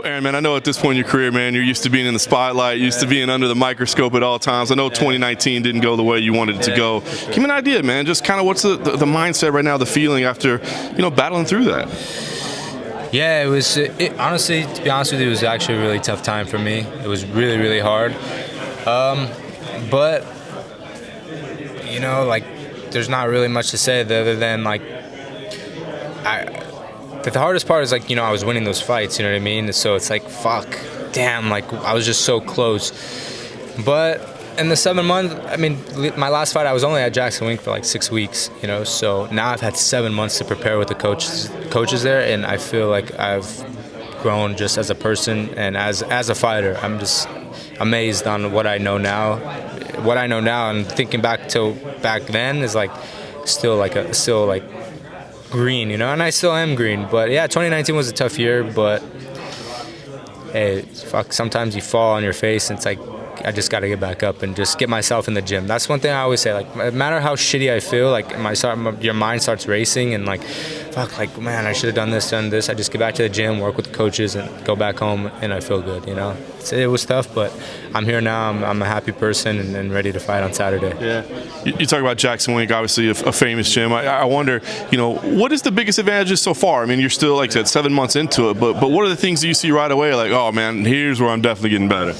Aaron, man, I know at this point in your career, man, you're used to being in the spotlight, used to being under the microscope at all times. I know 2019 didn't go the way you wanted it to go. Give me an idea, man, just kind of what's the mindset right now, the feeling after, battling through that? Yeah, it was, honestly, to be honest with you, it was actually a really tough time for me. It was really, really hard. But, there's not really much to say other than, the hardest part is, I was winning those fights, you know what I mean? So it's like, fuck, damn, I was just so close. But in the 7 months, my last fight, I was only at Jackson Wink for 6 weeks, so now I've had 7 months to prepare with the coaches there, and I feel like I've grown just as a person and as a fighter. I'm just amazed on what I know now. What I know now, and thinking back then is still green, and I still am green. But yeah, 2019 was a tough year, but hey, fuck, sometimes you fall on your face and it's like, I just got to get back up and just get myself in the gym. That's one thing I always say, no matter how shitty I feel, your mind starts racing and fuck, man, I should have done this. I just get back to the gym, work with the coaches, and go back home, and I feel good, It was tough, but I'm here now. I'm a happy person and ready to fight on Saturday. Yeah. You talk about Jackson Wink, obviously a famous gym. I wonder, what is the biggest advantages so far? You're still, like I said, 7 months into it, but what are the things that you see right away, oh, man, here's where I'm definitely getting better?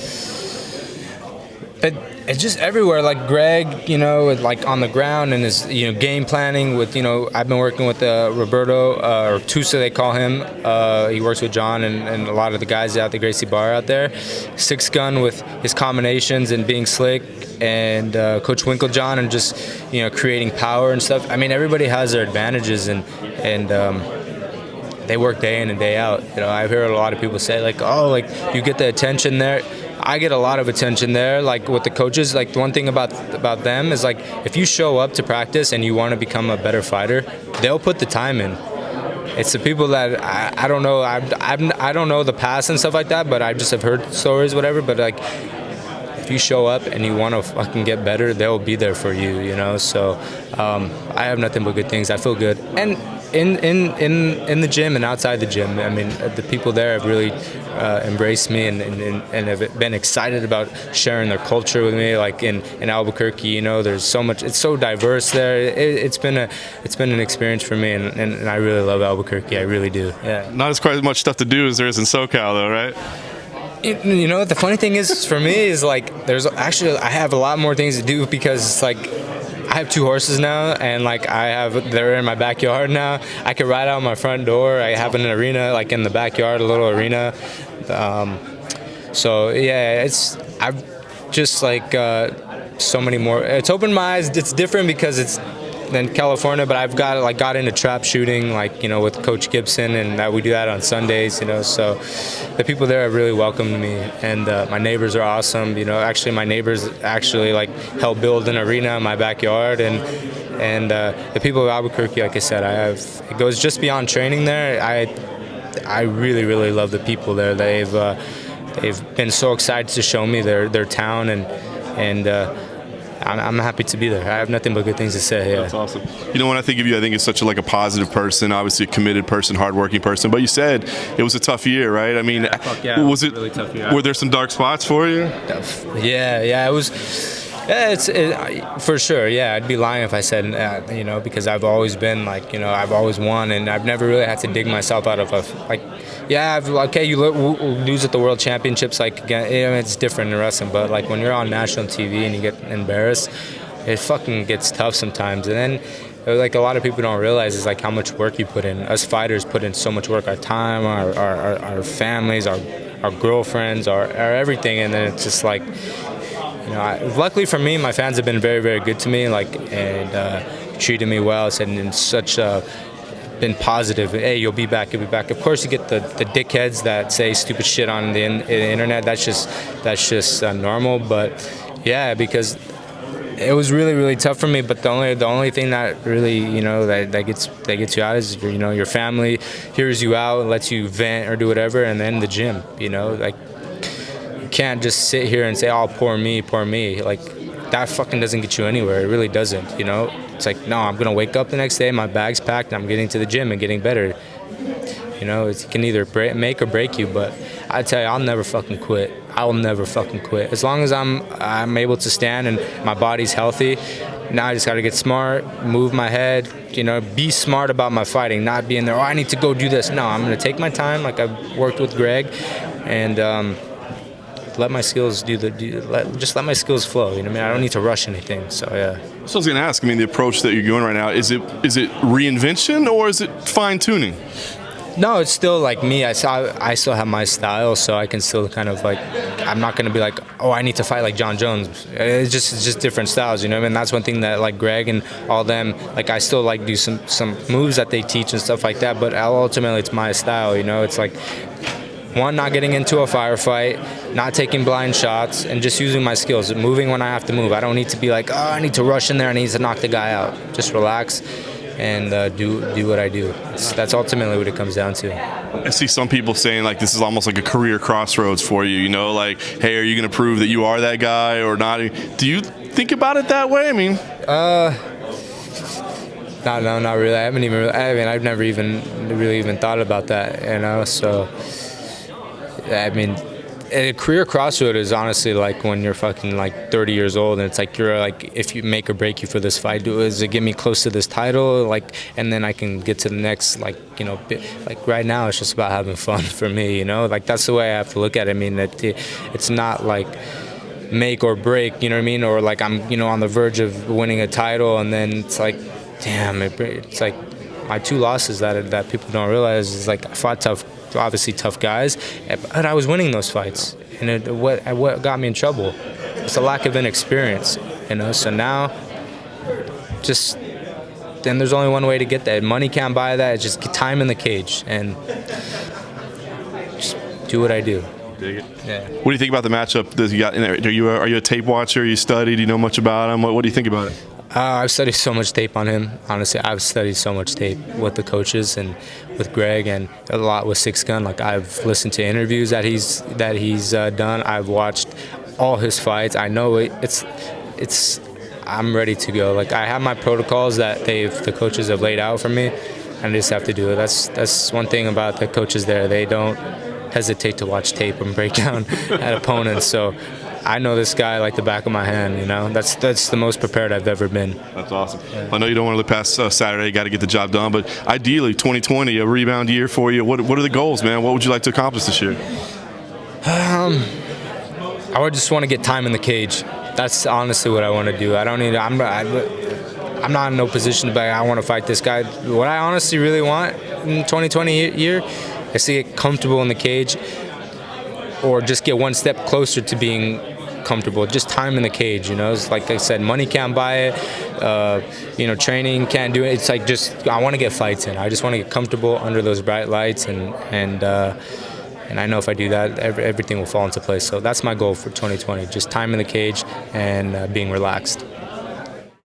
It's just everywhere. Greg, on the ground and his, game planning with, I've been working with Roberto, or Tusa they call him. He works with John and a lot of the guys out the Gracie Bar out there. Six Gun with his combinations and being slick, and Coach Winklejohn and just, creating power and stuff. Everybody has their advantages and they work day in and day out. I've heard a lot of people say you get the attention there. I get a lot of attention there, with the coaches. The one thing about them is if you show up to practice and you want to become a better fighter, they'll put the time in. It's the people that I don't know. I don't know the past and stuff like that, but I just have heard stories, whatever. But if you show up and you want to fucking get better, they'll be there for you. So I have nothing but good things. I feel good, and in the gym and outside the gym, the people there have really embraced me and have been excited about sharing their culture with me. In Albuquerque, there's so much. It's so diverse there. It's been an experience for me, and I really love Albuquerque. I really do. Yeah. Not as quite as much stuff to do as there is in SoCal, though, right? The funny thing is for me is there's actually I have a lot more things to do because I have 2 horses now, and they're in my backyard now. I can ride out my front door. I have an arena in the backyard, a little arena. So yeah, I've just so many more. It's opened my eyes. It's different because it's than California, but I've got into trap shooting with Coach Gibson, and we do that on Sundays. So the people there have really welcomed me, and my neighbors are awesome. Actually my neighbors helped build an arena in my backyard, and the people of Albuquerque, like I said, it goes just beyond training there. I really, really love the people there. They've been so excited to show me their town, and I'm happy to be there. I have nothing but good things to say. Yeah. That's awesome. When I think of you, I think it's such a positive person, obviously a committed person, hardworking person. But you said it was a tough year, right? Was it really tough year? Were there some dark spots for you? Yeah, it was. Yeah, for sure. Yeah, I'd be lying if I said, because I've always been I've always won, and I've never really had to dig myself out of you lose at the World Championships, again, it's different in wrestling, but when you're on national TV and you get embarrassed, it fucking gets tough sometimes. And then a lot of people don't realize is how much work you put in. Us fighters put in so much work, our time, our families, our girlfriends, our everything, and then it's just luckily for me, my fans have been very, very good to me, and treated me well, and such been positive. Hey, you'll be back. Of course, you get the dickheads that say stupid shit on the internet. That's just normal. But yeah, because it was really, really tough for me. But the only thing that really that gets you out is your family hears you out, lets you vent or do whatever, and then the gym. You can't just sit here and say, oh, poor me. That fucking doesn't get you anywhere. It really doesn't, It's no, I'm going to wake up the next day, my bag's packed, and I'm getting to the gym and getting better. It can either make or break you, but I tell you, I'll never fucking quit. I will never fucking quit. As long as I'm able to stand and my body's healthy. Now I just got to get smart, move my head, be smart about my fighting, not being there, I need to go do this. No, I'm going to take my time like I've worked with Greg and let my skills just let my skills flow. I don't need to rush anything. So, yeah. So I was going to ask, the approach that you're going right now, is it reinvention or is it fine-tuning? No, it's still like me. I still have my style, so I can still kind of I'm not going to be like, oh, I need to fight like John Jones. It's just different styles, And that's one thing that like Greg and all them, I still do some moves that they teach and stuff like that, but ultimately it's my style, It's like, one, not getting into a firefight, not taking blind shots, and just using my skills, moving when I have to move. I don't need to be like, oh, I need to rush in there, I need to knock the guy out. Just relax and do what I do. That's ultimately what it comes down to. I see some people saying this is almost like a career crossroads for you, hey, are you going to prove that you are that guy or not? Do you think about it that way? No, not really. I've never even thought about that, so a career crossroad is honestly when you're fucking 30 years old and it's you're if you make or break you for this fight, does it get me close to this title, and then I can get to the next right now it's just about having fun for me, that's the way I have to look at it. It's not make or break, or I'm on the verge of winning a title and then it's damn, it's my two losses that people don't realize is I fought obviously tough guys, but I was winning those fights, and what got me in trouble? It's a lack of inexperience, So now, then there's only one way to get that. Money can't buy that. It's just time in the cage and just do what I do. Dig it. Yeah. What do you think about the matchup that you got in there? Are you a tape watcher? You study? Do you know much about him? What do you think about it? I've studied so much tape on him. Honestly, I've studied so much tape with the coaches and with Greg, and a lot with Six Gun. I've listened to interviews that he's done. I've watched all his fights. I know it's. I'm ready to go. I have my protocols that the coaches have laid out for me, and I just have to do it. That's one thing about the coaches there. They don't hesitate to watch tape and break down at opponents. So I know this guy like the back of my hand, That's the most prepared I've ever been. That's awesome. Yeah. I know you don't want to look past Saturday. You got to get the job done. But ideally, 2020, a rebound year for you. What are the goals, man? What would you like to accomplish this year? I would just want to get time in the cage. That's honestly what I want to do. I don't need. I'm not in no position to be I want to fight this guy. What I honestly really want in 2020 year is to get comfortable in the cage, or just get one step closer to being comfortable. Just time in the cage, It's like I said, money can't buy it. Training can't do it. It's I want to get fights in. I just want to get comfortable under those bright lights, and I know if I do that, everything will fall into place. So that's my goal for 2020. Just time in the cage and being relaxed.